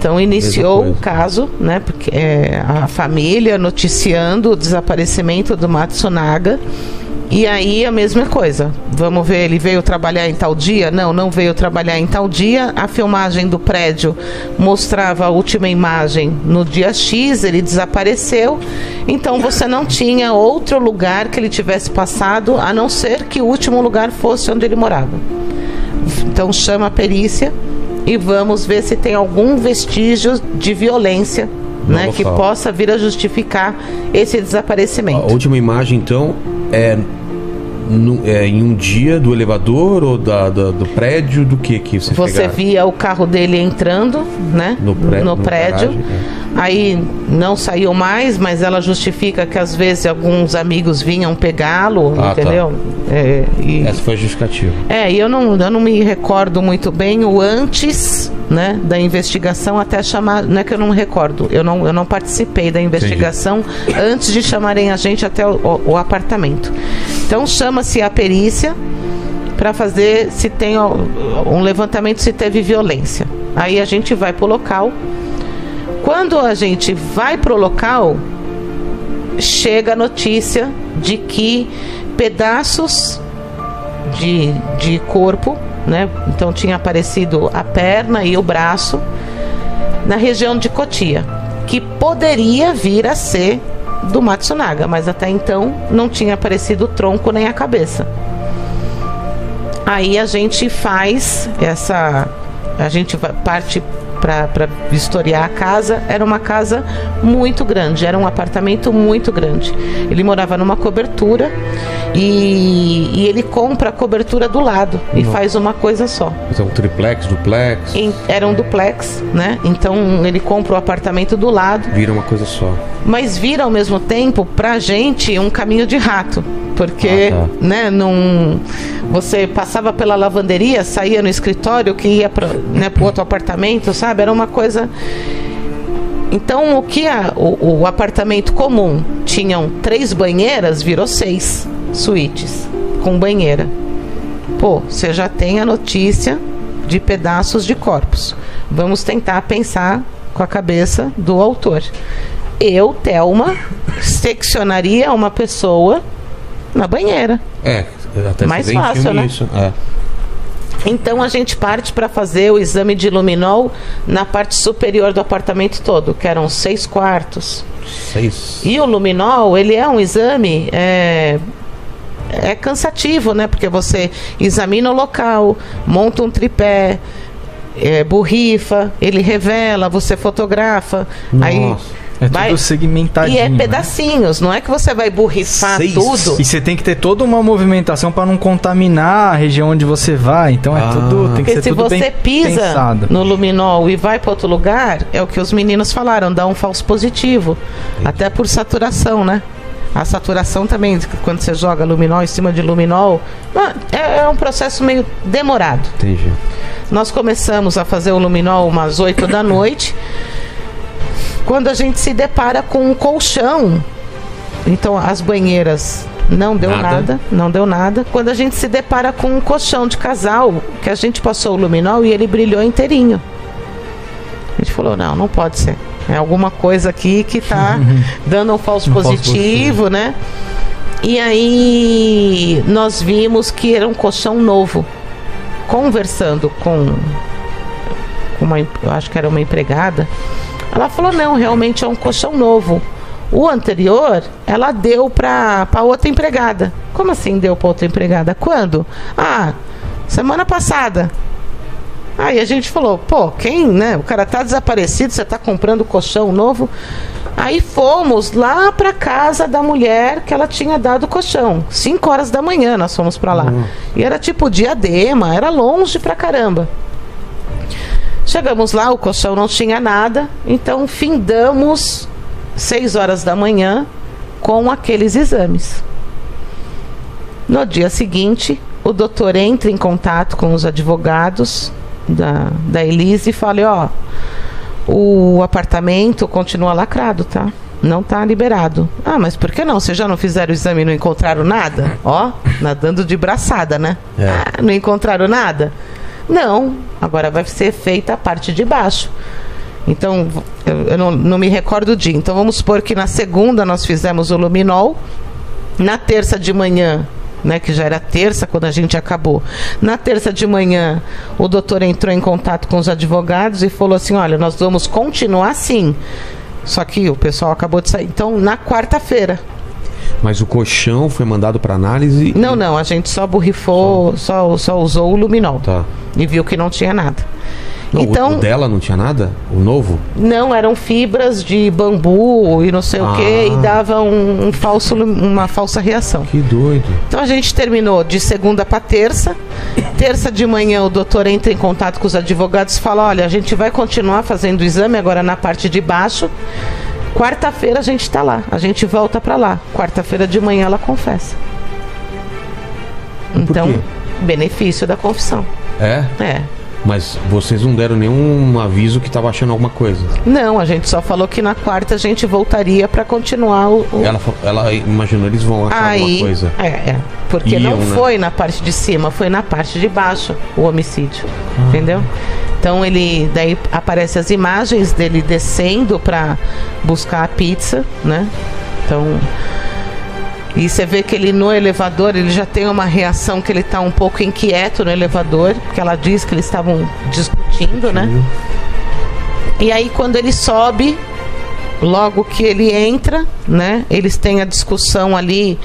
Então iniciou o caso, né? Porque a família noticiando o desaparecimento do Matsunaga. E aí a mesma coisa. Vamos ver, ele veio trabalhar em tal dia? Não veio trabalhar em tal dia. A filmagem do prédio mostrava a última imagem no dia X, ele desapareceu. Então você não tinha outro lugar que ele tivesse passado, a não ser que o último lugar fosse onde ele morava. Então chama a perícia e vamos ver se tem algum vestígio de violência, né, que possa vir a justificar esse desaparecimento. A última imagem, então, em um dia do elevador ou do prédio, do que você pegaram? Via o carro dele entrando, né, no prédio. Garagem, Aí não saiu mais, mas ela justifica que às vezes alguns amigos vinham pegá-lo, entendeu? Tá. Essa foi a justificativa. E eu não me recordo muito bem o antes, né, da investigação até chamar. Não é que eu não me recordo, eu não participei da investigação. Entendi. Antes de chamarem a gente até o apartamento. Então chama-se a perícia para fazer se tem um levantamento, se teve violência. Aí a gente vai para o local. Quando a gente vai para o local, chega a notícia de que pedaços de corpo, né? Então tinha aparecido a perna e o braço na região de Cotia, que poderia vir a ser do Matsunaga, mas até então não tinha aparecido o tronco nem a cabeça. Aí a gente parte para vistoriar a casa. Era uma casa muito grande, era um apartamento muito grande. Ele morava numa cobertura e ele compra a cobertura do lado e faz uma coisa só. Então, triplex, duplex? Era um duplex, né? Então ele compra o apartamento do lado. Vira uma coisa só. Mas vira ao mesmo tempo pra gente um caminho de rato. Porque, né, você passava pela lavanderia, saía no escritório, que ia pro outro apartamento, sabe? Era uma coisa. Então, o que o apartamento comum tinham 3 banheiras, virou 6 suítes com banheira. Você já tem a notícia de pedaços de corpos. Vamos tentar pensar com a cabeça do autor. Eu, Thelma, seccionaria uma pessoa na banheira. Até mais fácil, né? Isso. Então a gente parte para fazer o exame de luminol na parte superior do apartamento todo, que eram 6 quartos. 6. E o luminol, ele é um exame cansativo, né? Porque você examina o local, monta um tripé, borrifa, ele revela, você fotografa. Nossa. Aí tudo segmentadinho. E é pedacinhos, né? Não é que você vai borrifar 6. tudo. E você tem que ter toda uma movimentação para não contaminar a região onde você vai. Então tem que ser tudo bem pensado. Porque se você pisa no luminol e vai para outro lugar, é o que os meninos falaram, dá um falso positivo. Até por saturação, né? A saturação também, quando você joga luminol em cima de luminol, é um processo meio demorado. Entendi. Nós começamos a fazer o luminol umas 8 da noite. Quando a gente se depara com um colchão, então as banheiras não deu nada. Quando a gente se depara com um colchão de casal, que a gente passou o luminol e ele brilhou inteirinho. A gente falou, não pode ser. É alguma coisa aqui que está dando um falso positivo, né? E aí nós vimos que era um colchão novo. Conversando com eu acho que era uma empregada, ela falou, não, realmente é um colchão novo. O anterior, ela deu para outra empregada. Como assim deu para outra empregada? Quando? Semana passada. Aí a gente falou, quem, né? O cara tá desaparecido, você tá comprando colchão novo. Aí fomos lá para casa da mulher que ela tinha dado o colchão. 5 horas da manhã nós fomos para lá. E era tipo Diadema, era longe pra caramba. Chegamos lá, o colchão não tinha nada, então findamos 6 horas da manhã com aqueles exames. No dia seguinte, o doutor entra em contato com os advogados da Elise e fala, o apartamento continua lacrado, tá? Não tá liberado. Mas por que não? Vocês já não fizeram o exame e não encontraram nada? Nadando de braçada, né? Não encontraram nada? Não, agora vai ser feita a parte de baixo. Então, eu não me recordo o dia. Então, vamos supor que na segunda nós fizemos o luminol. Na terça de manhã, né, que já era terça quando a gente acabou. Na terça de manhã, o doutor entrou em contato com os advogados e falou assim, olha, nós vamos continuar assim. Só que o pessoal acabou de sair. Então, na quarta-feira. Mas o colchão foi mandado para análise? Não, a gente só borrifou, só usou o luminol. Tá. E viu que não tinha nada. Não, então, o dela não tinha nada? O novo? Não, eram fibras de bambu e não sei o que, e dava uma falsa reação. Que doido. Então a gente terminou de segunda para terça. Terça de manhã o doutor entra em contato com os advogados e fala, olha, a gente vai continuar fazendo o exame agora na parte de baixo. Quarta-feira a gente está lá, a gente volta para lá. Quarta-feira de manhã ela confessa. Então, benefício da confissão. É? É. Mas vocês não deram nenhum aviso que estava achando alguma coisa? Não, a gente só falou que na quarta a gente voltaria para continuar o... Ela imaginou, eles vão achar alguma coisa. Porque não foi na parte de cima, foi na parte de baixo o homicídio, entendeu? Então daí aparecem as imagens dele descendo para buscar a pizza, né? Então... E você vê que ele no elevador, ele já tem uma reação que ele está um pouco inquieto no elevador, porque ela diz que eles estavam discutindo, né? E aí quando ele sobe, logo que ele entra, né? Eles têm a discussão ali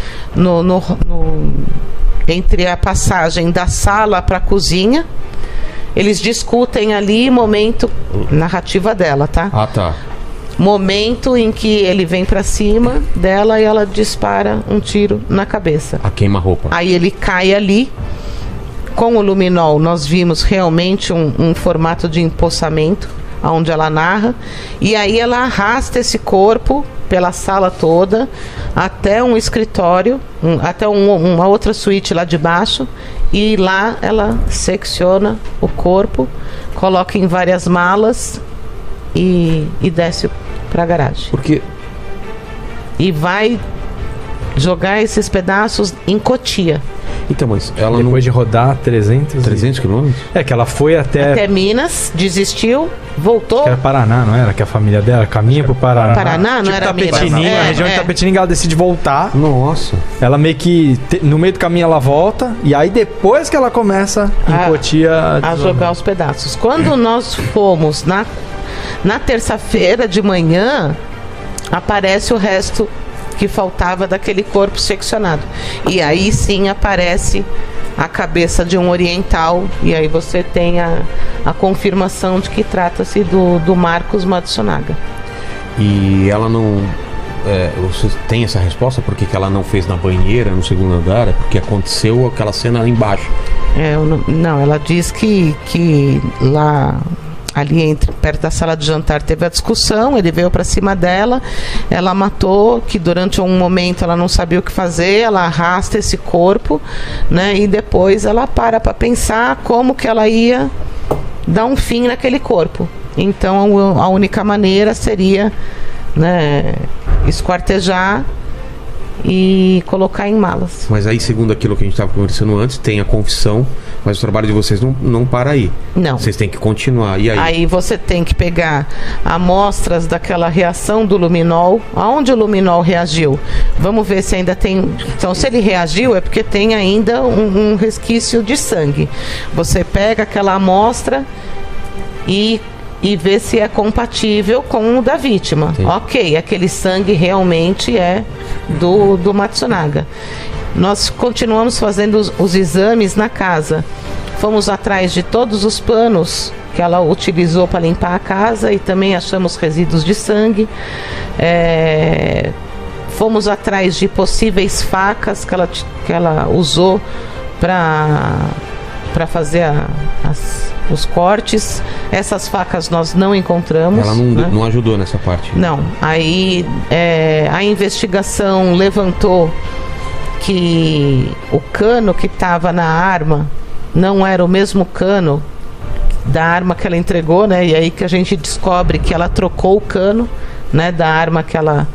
entre a passagem da sala para a cozinha. Eles discutem ali, momento, narrativa dela, tá? Ah, tá. Momento em que ele vem pra cima dela e ela dispara um tiro na cabeça. A queima-roupa. Aí ele cai ali. Com o luminol nós vimos realmente um formato de empossamento, onde ela narra. E aí ela arrasta esse corpo pela sala toda até um escritório, até uma outra suíte lá de baixo. E lá ela secciona o corpo, coloca em várias malas e desce pra garagem. Porque... E vai jogar esses pedaços em Cotia. Então, mas ela depois de rodar 300 quilômetros? É, que ela foi até Minas, desistiu, voltou. Acho que era Paraná, não era? Que a família dela caminha pro Paraná. Paraná, não era Minas. A região de Tapetininga, ela decide voltar. Nossa. Ela meio que, no meio do caminho ela volta, e aí depois que ela começa em Cotia... A jogar os pedaços. Quando nós fomos na terça-feira de manhã, aparece o resto que faltava daquele corpo seccionado. E aí sim aparece a cabeça de um oriental, e aí você tem a confirmação de que trata-se do Marcos Matsunaga. E ela não... você tem essa resposta? Por que ela não fez na banheira, no segundo andar? É porque aconteceu aquela cena lá embaixo. Não, ela diz que lá... Ali perto da sala de jantar teve a discussão, ele veio para cima dela, ela matou, que durante um momento ela não sabia o que fazer, ela arrasta esse corpo, né? E depois ela para pensar como que ela ia dar um fim naquele corpo. Então a única maneira seria, né, esquartejar e colocar em malas. Mas aí, segundo aquilo que a gente estava conversando antes, tem a confissão, mas o trabalho de vocês não para aí. Não. Vocês têm que continuar. E aí? Aí você tem que pegar amostras daquela reação do luminol. Aonde o luminol reagiu? Vamos ver se ainda tem... Então, se ele reagiu, é porque tem ainda um resquício de sangue. Você pega aquela amostra e ver se é compatível com o da vítima. Sim. Ok, aquele sangue realmente é do Matsunaga. Nós continuamos fazendo os exames na casa. Fomos atrás de todos os panos que ela utilizou para limpar a casa e também achamos resíduos de sangue. Fomos atrás de possíveis facas que ela usou para fazer os cortes. Essas facas nós não encontramos. Ela não ajudou nessa parte? Não. Aí a investigação levantou que o cano que estava na arma não era o mesmo cano da arma que ela entregou, né? E aí que a gente descobre que ela trocou o cano, né, da arma que ela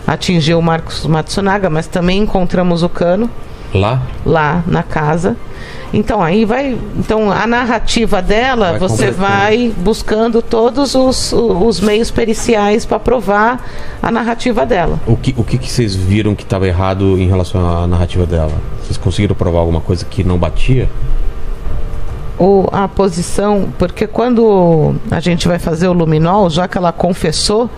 atingiu o Marcos Matsunaga, mas também encontramos o cano lá na casa. Então aí então a narrativa dela, você vai buscando todos os meios periciais para provar a narrativa dela. O que vocês viram que estava errado em relação à narrativa dela? Vocês conseguiram provar alguma coisa que não batia? Ou a posição, porque quando a gente vai fazer o luminol, já que ela confessou,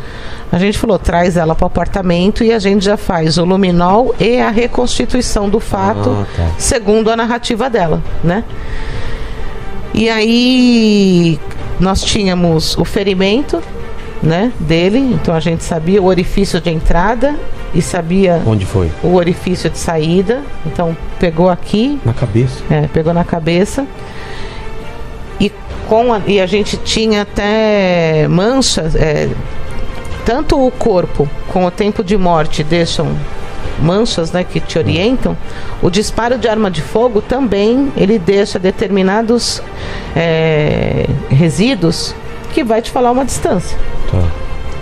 a gente falou, traz ela para o apartamento e a gente já faz o luminol e a reconstituição do fato, segundo a narrativa dela, né? E aí nós tínhamos o ferimento, né, dele, então a gente sabia o orifício de entrada e sabia onde foi o orifício de saída, então pegou aqui na cabeça, pegou na cabeça. E a gente tinha até manchas, tanto o corpo com o tempo de morte deixam manchas, né, que te orientam. O disparo de arma de fogo também, ele deixa determinados resíduos que vai te falar uma distância.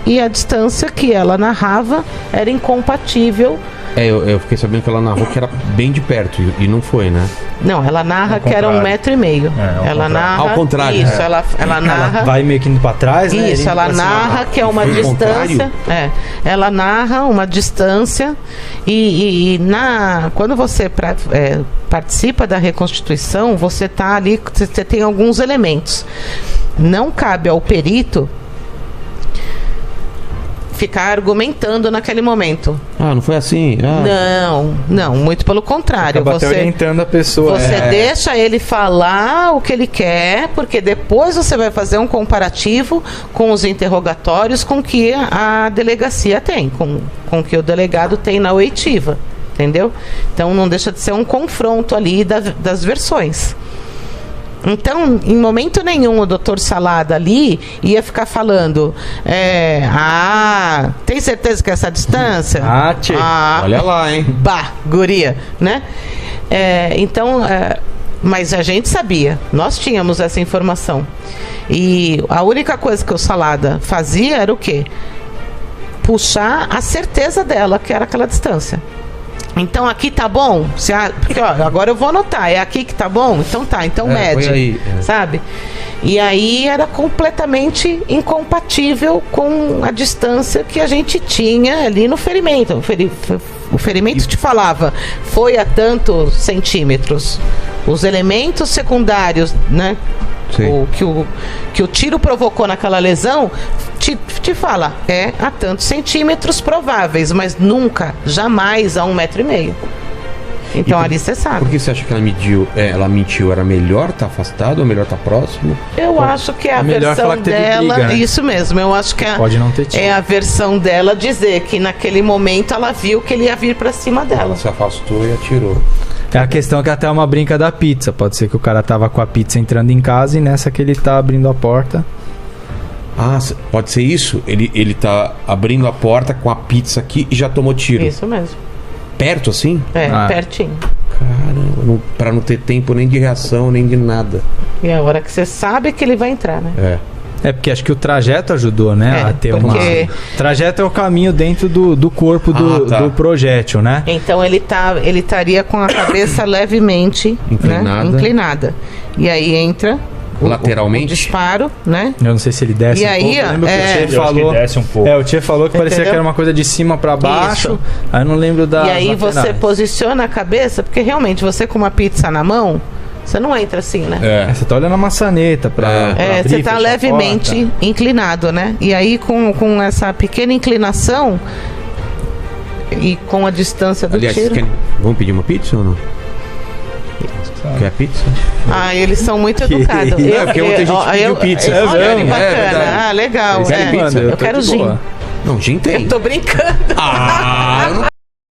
E a distância que ela narrava era incompatível. Eu fiquei sabendo que ela narrou que era bem de perto e não foi, né? Não, ela narra que era 1,5 metro. Ela narra ao contrário. Isso, ela narra. Ela vai meio que indo pra trás, né? Isso, ela narra que é uma distância. Ela narra uma distância quando você participa da reconstituição, você tá ali, você tem alguns elementos. Não cabe ao perito ficar argumentando naquele momento. Não foi assim? Não, muito pelo contrário. Acaba orientando a pessoa. Você deixa ele falar o que ele quer, porque depois você vai fazer um comparativo com os interrogatórios com que a delegacia tem, com que o delegado tem na oitiva, entendeu? Então não deixa de ser um confronto ali das versões. Então, em momento nenhum, o doutor Salada ali ia ficar falando tem certeza que é essa distância? Olha lá, hein? Guria, né? Mas a gente sabia, nós tínhamos essa informação. E a única coisa que o Salada fazia era o quê? Puxar a certeza dela, que era aquela distância. Então aqui tá bom? Porque agora eu vou anotar. É aqui que tá bom? Então tá, então mede. Aí, sabe? E aí era completamente incompatível com a distância que a gente tinha ali no ferimento. O ferimento te falava, foi a tantos centímetros. Os elementos secundários, né? Que o tiro provocou naquela lesão te fala, a tantos centímetros prováveis, mas nunca, jamais a 1,5 metro. Então ali você sabe. Por que você acha que ela mentiu? Era melhor estar afastado ou melhor estar próximo? Eu acho que a versão dela, briga, né? Isso mesmo, eu acho que pode não ter tido. É a versão dela dizer que naquele momento ela viu que ele ia vir pra cima dela. Ela se afastou e atirou. É a questão que até é uma brinca da pizza. Pode ser que o cara tava com a pizza entrando em casa e nessa que ele tá abrindo a porta. Pode ser isso? Ele tá abrindo a porta com a pizza aqui e já tomou tiro. Isso mesmo. Perto assim? Pertinho. Caramba, pra não ter tempo nem de reação, nem de nada. E é a hora que você sabe que ele vai entrar, né? Porque acho que o trajeto ajudou, né? A ter trajeto é o caminho dentro do corpo do projétil, né? Então ele estaria com a cabeça levemente inclinada. E aí entra lateralmente o disparo, né? Eu não sei se ele desce pouco. Eu lembro que o Tchê falou, desce um pouco. O Tchê falou que parecia que era uma coisa de cima pra baixo. Isso. Aí eu não lembro da. E aí você posiciona a cabeça, porque realmente você com uma pizza na mão, você não entra assim, né? Você tá olhando a maçaneta pra abrir, você tá levemente inclinado, né? E aí com essa pequena inclinação e com a distância do tiro. Vamos pedir uma pizza ou não? Quer pizza? Eles são muito educados. Porque ontem a gente pediu pizza. Olha que bacana. Legal. Pizza? Eu quero gin. Não, gin tem. Eu tô brincando. Eu não